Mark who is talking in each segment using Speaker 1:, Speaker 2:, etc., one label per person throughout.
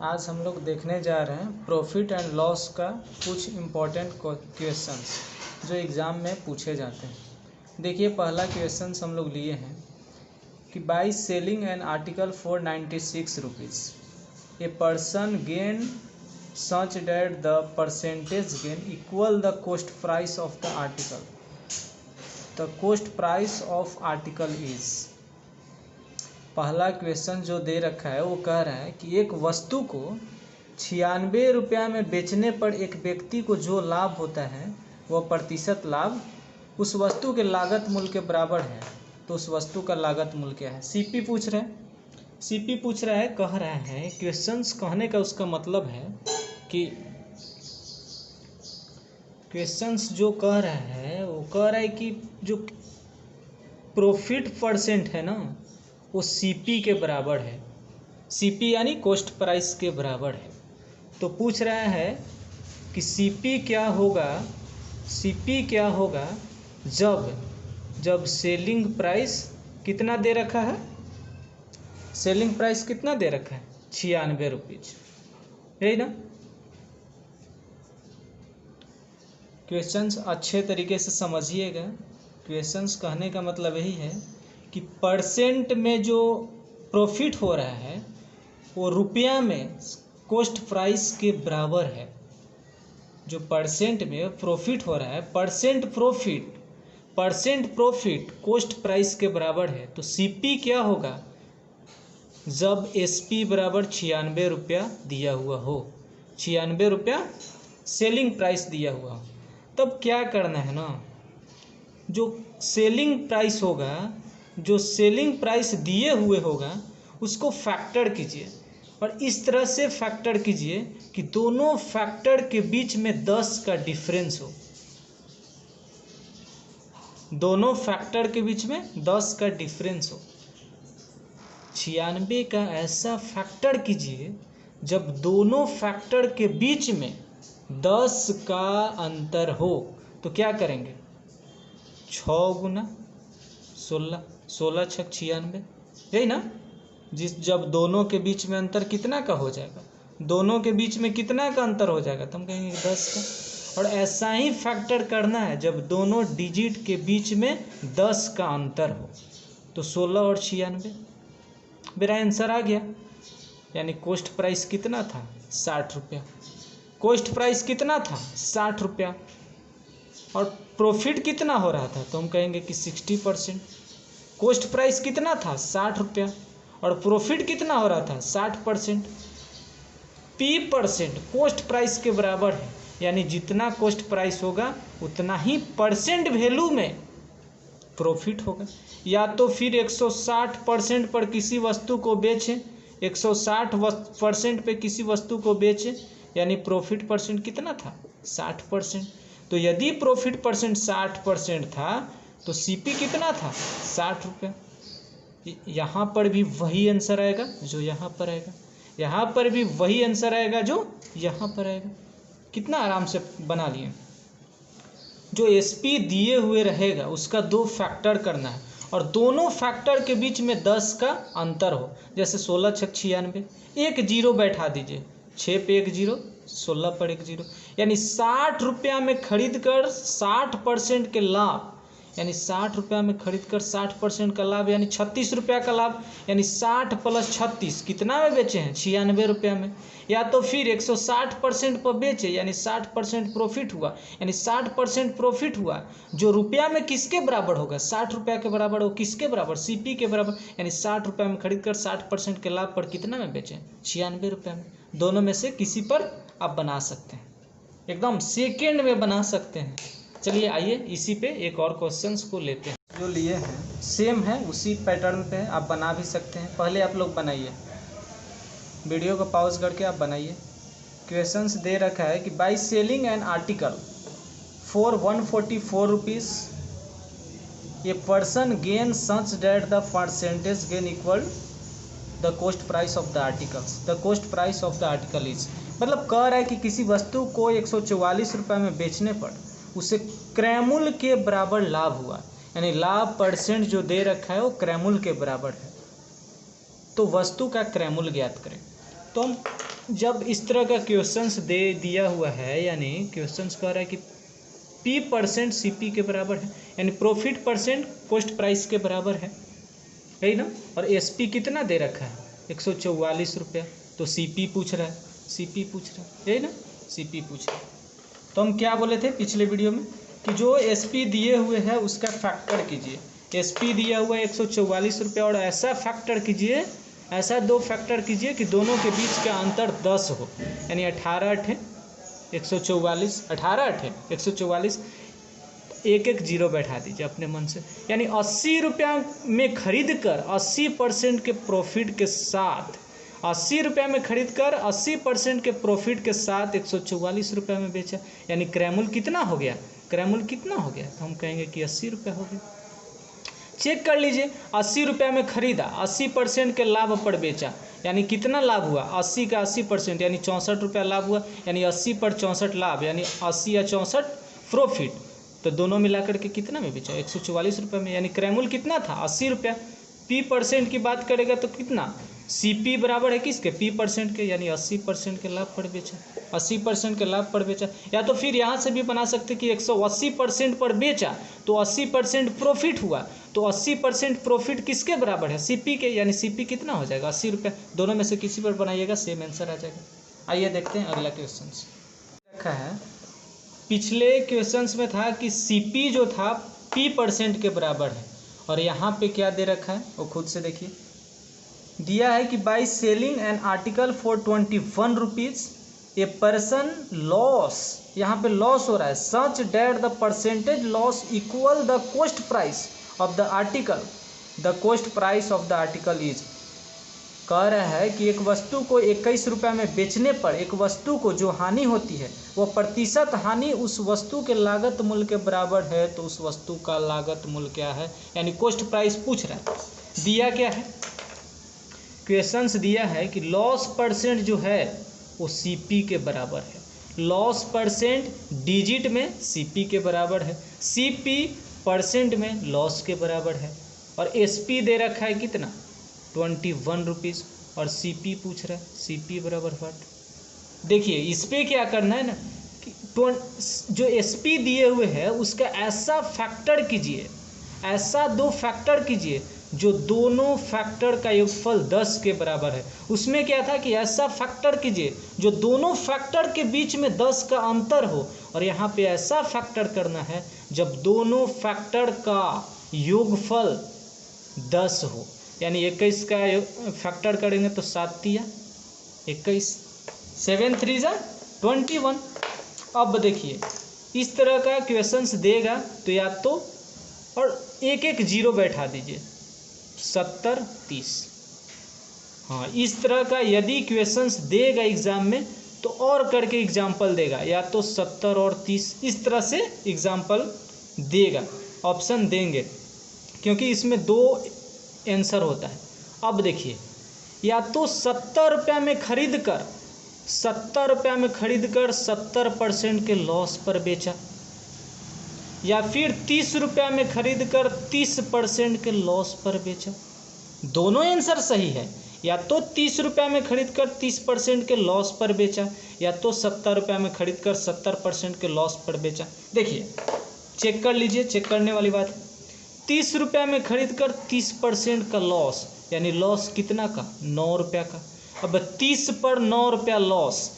Speaker 1: आज हम लोग देखने जा रहे हैं प्रॉफिट एंड लॉस का कुछ इम्पोर्टेंट क्वेश्चंस जो एग्ज़ाम में पूछे जाते हैं। देखिए पहला क्वेश्चंस हम लोग लिए हैं कि by selling an article for 96 rupees a person gain such that the percentage gain equal the cost price of the article. The cost price of article is. पहला क्वेश्चन जो दे रखा है वो कह रहा है कि एक वस्तु को 96 रुपया में बेचने पर एक व्यक्ति को जो लाभ होता है वह प्रतिशत लाभ उस वस्तु के लागत मूल्य के बराबर है। तो उस वस्तु का लागत मूल्य क्या है? सीपी पूछ रहा है कह रहा है क्वेश्चंस कहने का उसका मतलब है कि क्वेश्चंस जो कह रहा है वो कह रहा है कि जो प्रॉफिट परसेंट है ना वो सीपी के बराबर है। सीपी यानी कॉस्ट प्राइस के बराबर है। तो पूछ रहा है कि सीपी क्या होगा जब सेलिंग प्राइस कितना दे रखा है? सेलिंग प्राइस कितना दे रखा है? 96 रुपीज़, यही ना। क्वेश्चंस अच्छे तरीके से समझिएगा। क्वेश्चंस कहने का मतलब यही है कि परसेंट में जो प्रॉफिट हो रहा है वो रुपया में कॉस्ट प्राइस के बराबर है। जो परसेंट में प्रॉफिट हो रहा है परसेंट प्रॉफिट कॉस्ट प्राइस के बराबर है। तो सीपी क्या होगा? जब एसपी बराबर 96 रुपया दिया हुआ हो, 96 रुपया सेलिंग प्राइस दिया हुआ हो, तब क्या करना है ना, जो सेलिंग प्राइस दिए हुए होगा उसको फैक्टर कीजिए और इस तरह से फैक्टर कीजिए कि दोनों फैक्टर के बीच में 10 का डिफरेंस हो। दोनों फैक्टर के बीच में 10 का डिफरेंस हो। 96 का ऐसा फैक्टर कीजिए जब दोनों फैक्टर के बीच में 10 का अंतर हो। तो क्या करेंगे? 6 गुना 16, 16 छक 96, यही ना। जब दोनों के बीच में अंतर कितना का हो जाएगा? दोनों के बीच में कितना का अंतर हो जाएगा? तो हम कहेंगे 10 का। और ऐसा ही फैक्टर करना है जब दोनों डिजिट के बीच में 10 का अंतर हो। तो 16 और 96, मेरा आंसर आ गया। यानी कॉस्ट प्राइस कितना था? 60 रुपया। कॉस्ट प्राइस कितना था? 60 रुपया। और प्रॉफिट कितना हो रहा था? तो हम कहेंगे कि 60%। कॉस्ट प्राइस कितना था? 60 रुपया। और प्रॉफिट कितना हो रहा था? 60%। पी परसेंट कॉस्ट प्राइस के बराबर है। यानी जितना कॉस्ट प्राइस होगा उतना ही परसेंट वैल्यू में प्रॉफिट होगा। या तो फिर 160% पर किसी वस्तु को बेचें, 160% पे किसी वस्तु को बेचें, यानी प्रॉफिट परसेंट कितना था? 60%। तो यदि प्रॉफिट परसेंट 60% था तो सीपी कितना था? 60 रुपये। यहाँ पर भी वही आंसर आएगा जो यहाँ पर आएगा, यहाँ पर भी वही आंसर आएगा जो यहाँ पर आएगा। कितना आराम से बना लिए। जो एसपी दिए हुए रहेगा उसका 2 फैक्टर करना है और दोनों फैक्टर के बीच में 10 का अंतर हो। जैसे 16 छक 96, एक जीरो बैठा दीजिए, 6 पे एक जीरो, 16 पर एक जीरो, यानी 60 रुपया में खरीद कर 60% के लाभ, यानी 60 रुपया में खरीद कर 60% का लाभ, यानी 36 रुपया का लाभ। यानी 60 + 36 कितना में बेचे हैं? 96 रुपया में। या तो फिर 160% पर बेचे, यानी 60% प्रॉफिट हुआ। यानी 60% प्रॉफिट हुआ जो रुपया में किसके बराबर होगा? 60 रुपया के बराबर हो। किसके बराबर? सीपी के बराबर। यानी 60 रुपया में खरीद कर 60% के लाभ पर कितना में बेचें? 96 रुपया में। दोनों में से किसी पर आप बना सकते हैं, एकदम सेकेंड में बना सकते हैं। चलिए आइए इसी पे एक और क्वेश्चंस को लेते हैं। जो लिए हैं सेम है, उसी पैटर्न पे आप बना भी सकते हैं। पहले आप लोग बनाइए, वीडियो को पॉज करके आप बनाइए। क्वेश्चंस दे रखा है कि by selling an article for 144 rupees a person gain such that the percentage gain equal the cost price of the articles. The cost price of the article is, मतलब कह रहा है कि किसी वस्तु को 144 रुपये में बेचने पर उसे क्रयमूल्य के बराबर लाभ हुआ। यानी लाभ परसेंट जो दे रखा है वो क्रयमूल्य के बराबर है। तो वस्तु का क्रयमूल्य ज्ञात करें। तो हम जब इस तरह का क्वेश्चंस दे दिया हुआ है, यानी क्वेश्चंस कह रहा है कि P% CP के बराबर है, यानी प्रॉफिट परसेंट कॉस्ट प्राइस के बराबर है ना। और SP कितना दे रखा है 144 रुपया, तो CP पूछ रहा है, CP पूछ रहा है, यही ना, CP पूछ रहा है। तो हम क्या बोले थे पिछले वीडियो में कि जो SP दिए हुए हैं उसका फैक्टर कीजिए। SP दिया हुआ है 144 रुपया, और ऐसा फैक्टर कीजिए, ऐसा दो फैक्टर कीजिए कि दोनों के बीच का अंतर 10 हो, यानी 18 अठे 144, 18 अठे 144, एक एक जीरो बैठा दीजिए अपने मन से, यानी 80 रुपया में खरीद कर 80% के प्रॉफिट के साथ, 80 रुपया में खरीद कर 80% के प्रॉफिट के साथ 144 रुपया में बेचा, यानी क्रैमुल कितना हो गया, क्रैमुल कितना हो गया, तो हम कहेंगे कि 80 रुपया हो गया। चेक कर लीजिए, 80 रुपया में खरीदा, 80% के लाभ पर बेचा, यानी कितना लाभ हुआ, 80 का 80%, यानी 64 रुपया लाभ हुआ, यानी 80 पर 64 लाभ, यानी 80 या 64 प्रॉफिट, तो दोनों मिलाकर के कितना में बेचा, 144 रुपये में, यानी क्रैमुल कितना था 80 रुपया। P% की बात करेगा तो कितना, CP बराबर है किसके, P% के, यानी 80% के लाभ पर बेचा, 80% के लाभ पर बेचा। या तो फिर यहाँ से भी बना सकते कि 180% पर बेचा तो 80% प्रॉफिट हुआ, तो 80% प्रॉफिट किसके बराबर है, CP के, यानी CP कितना हो जाएगा 80 रुपया। दोनों में से किसी पर बनाइएगा सेम आंसर आ जाएगा। आइए देखते हैं अगला क्वेश्चन रखा है। पिछले क्वेश्चंस में था कि CP जो था P% के बराबर है, और यहाँ पे क्या दे रखा है वो खुद से देखिए। दिया है कि by selling an article for 21 rupees a person loss, यहाँ पे लॉस हो रहा है, such that the percentage loss equal the cost price of the article, the cost price of the article is. कह रहा है कि एक वस्तु को 21 रुपये में बेचने पर एक वस्तु को जो हानि होती है वह प्रतिशत हानि उस वस्तु के लागत मूल्य के बराबर है, तो उस वस्तु का लागत मूल्य क्या है, यानी कॉस्ट प्राइस पूछ रहा है। दिया क्या है, क्वेश्चंस दिया है कि लॉस परसेंट जो है वो CP के बराबर है, लॉस परसेंट डिजिट में CP के बराबर है, CP परसेंट में लॉस के बराबर है, और SP दे रखा है कितना 21 रुपीज़, और CP पूछ रहा है, CP बराबर व्हाट। देखिए इस पर क्या करना है ना कि जो SP दिए हुए हैं उसका ऐसा फैक्टर कीजिए, ऐसा दो फैक्टर कीजिए जो दोनों फैक्टर का योगफल 10 के बराबर है। उसमें क्या था कि ऐसा फैक्टर कीजिए जो दोनों फैक्टर के बीच में 10 का अंतर हो, और यहाँ पे ऐसा फैक्टर करना है जब दोनों फैक्टर का योगफल 10 हो, यानी 21 का फैक्टर करेंगे तो 7 तिया 21, 7 3 जा 21। अब देखिए इस तरह का क्वेश्चंस देगा तो या तो और एक एक जीरो बैठा दीजिए, 70 30। हाँ, इस तरह का यदि क्वेश्चंस देगा एग्जाम में तो और करके एग्जाम्पल देगा, या तो 70 और 30, इस तरह से एग्जाम्पल देगा, ऑप्शन देंगे, क्योंकि इसमें दो आंसर होता है। अब देखिए, या तो 70 रुपये में खरीद कर 70% के लॉस पर बेचा, या फिर 30 रुपये में खरीद कर 30% के लॉस पर बेचा। दोनों आंसर सही है, या तो 30 रुपये में खरीद कर 30% के लॉस पर बेचा, या तो 70 रुपये में खरीद कर 70% के लॉस पर बेचा। देखिए चेक कर लीजिए, चेक करने वाली बात है। 30 रुपये में खरीद कर 30% का लॉस, यानी लॉस कितना का 9 रुपया का। अब 30 पर 9 रुपया लॉस,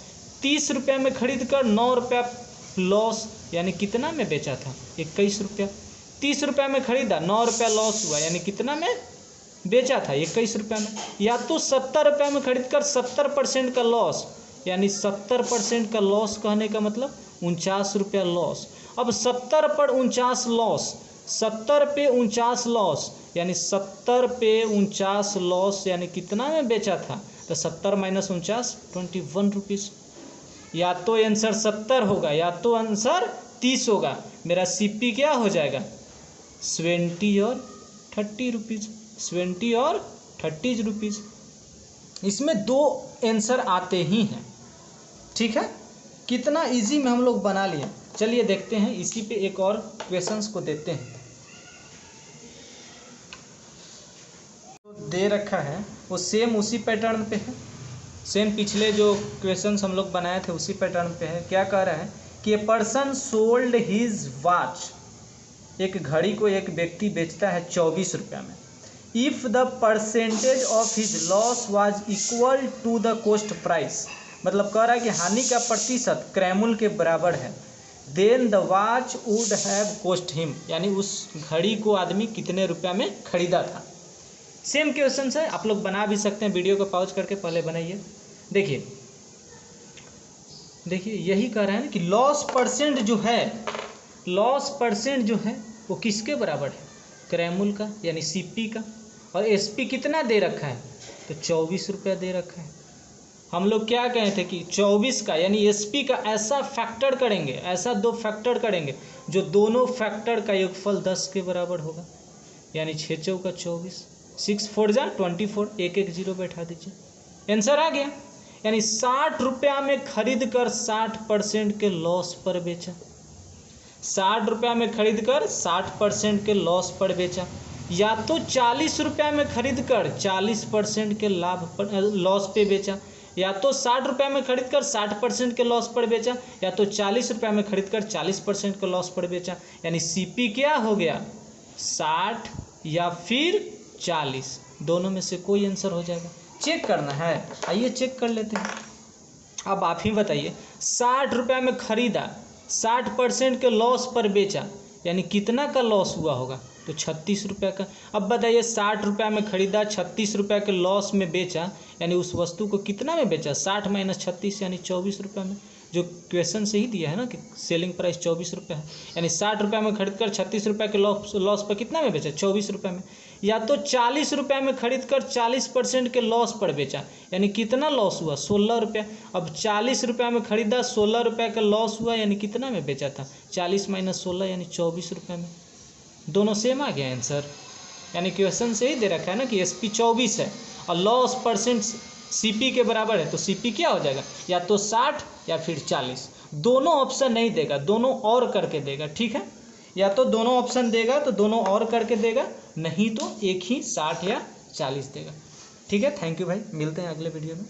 Speaker 1: 30 रुपये में खरीद कर 9 रुपया लॉस, यानी कितना में बेचा था 21 रुपया। 30 रुपये में खरीदा, 9 रुपया लॉस हुआ, यानी कितना में बेचा था 21 रुपये में। या तो 70 रुपये में खरीद कर 70% का लॉस, यानी 70% का लॉस कहने का मतलब 49 रुपया लॉस। अब 70 पर 49 लॉस, 70 पे 49 लॉस, यानी 70 पे 49 लॉस, यानी कितना में बेचा था, तो 70 माइनस 49 21 रुपीज़। या तो आंसर 70 होगा या तो आंसर 30 होगा। मेरा CP क्या हो जाएगा 20 और 30 रुपीज़, 20 और 30 रुपीज़। इसमें दो आंसर आते ही हैं, ठीक है। कितना इजी में हम लोग बना लिए। चलिए देखते हैं, इसी पे एक और क्वेश्चंस को देते हैं। तो दे रखा है वो सेम उसी पैटर्न पे है। सेम पिछले जो क्वेश्चंस हम लोग बनाए थे उसी पैटर्न पे है। क्या कह रहा है कि a person sold his watch, एक घड़ी को एक व्यक्ति बेचता है 24 रुपये में। If the percentage of his loss was equal to the cost price, मतलब कह रहा है कि हानि का प्रतिशत क्रैमुल के बराबर है, then the watch would have cost him, यानी उस घड़ी को आदमी कितने रुपया में खरीदा था। सेम क्वेश्चन है, आप लोग बना भी सकते हैं, वीडियो को पॉज करके पहले बनाइए। देखिए देखिए यही कह रहा है ना कि लॉस परसेंट जो है वो किसके बराबर है, क्रैमुल का यानी सीपी का, और एसपी कितना दे रखा है, तो 24 रुपया दे रखा है। हम लोग क्या कहे थे कि 24 का यानी एसपी का ऐसा फैक्टर करेंगे, ऐसा 2 फैक्टर करेंगे जो दोनों फैक्टर का योगफल 10 के बराबर होगा, यानी 6 चौका 24, 6 4 जा 24, एक 0 बैठा दीजिए, आंसर आ गया। यानी 60 रुपया में खरीद कर 60% के लॉस पर बेचा, 60 रुपया में खरीद कर 60% के लॉस पर बेचा, या तो 40 रुपया में खरीद कर 40% के लाभ पर लॉस पे बेचा, या तो 60 रुपया में खरीद कर 60% के लॉस पर बेचा, या तो 40 रुपया में खरीद कर 40% के लॉस पर बेचा। यानी सीपी क्या हो गया, 60 या फिर 40, दोनों में से कोई आंसर हो जाएगा। चेक करना है, आइए चेक कर लेते हैं। अब आप ही बताइए, 60 रुपया में खरीदा, 60% के लॉस पर बेचा, यानी कितना का लॉस हुआ होगा, तो 36 रुपये का। अब बताइए 60 रुपया में खरीदा, 36 रुपये के लॉस में बेचा, यानी उस वस्तु को कितना में बेचा, 60 - 36 यानी 24 रुपये में। जो क्वेश्चन से ही दिया है ना कि सेलिंग प्राइस 24 रुपये है, यानी 60 रुपये में खरीद कर 36 रुपये के लॉस पर कितना में बेचा, 24 रुपये में। या तो 40 रुपये में खरीद कर 40% के लॉस पर बेचा, यानी कितना लॉस हुआ, 16 रुपये। अब 40 रुपये में खरीदा, 16 रुपये का लॉस हुआ, यानी कितना में बेचा था, 40 - 16 यानी 24 रुपये में। दोनों सेम आ गया आंसर, यानी क्वेश्चन से ही दे रखा है ना कि एसपी 24 है और लॉस परसेंट सीपी के बराबर है, तो सीपी क्या हो जाएगा, या तो 60 या फिर 40। दोनों ऑप्शन नहीं देगा, दोनों और करके देगा, ठीक है। या तो दोनों ऑप्शन देगा तो दोनों और करके देगा, नहीं तो एक ही 60 या 40 देगा, ठीक है। थैंक यू भाई, मिलते हैं अगले वीडियो में।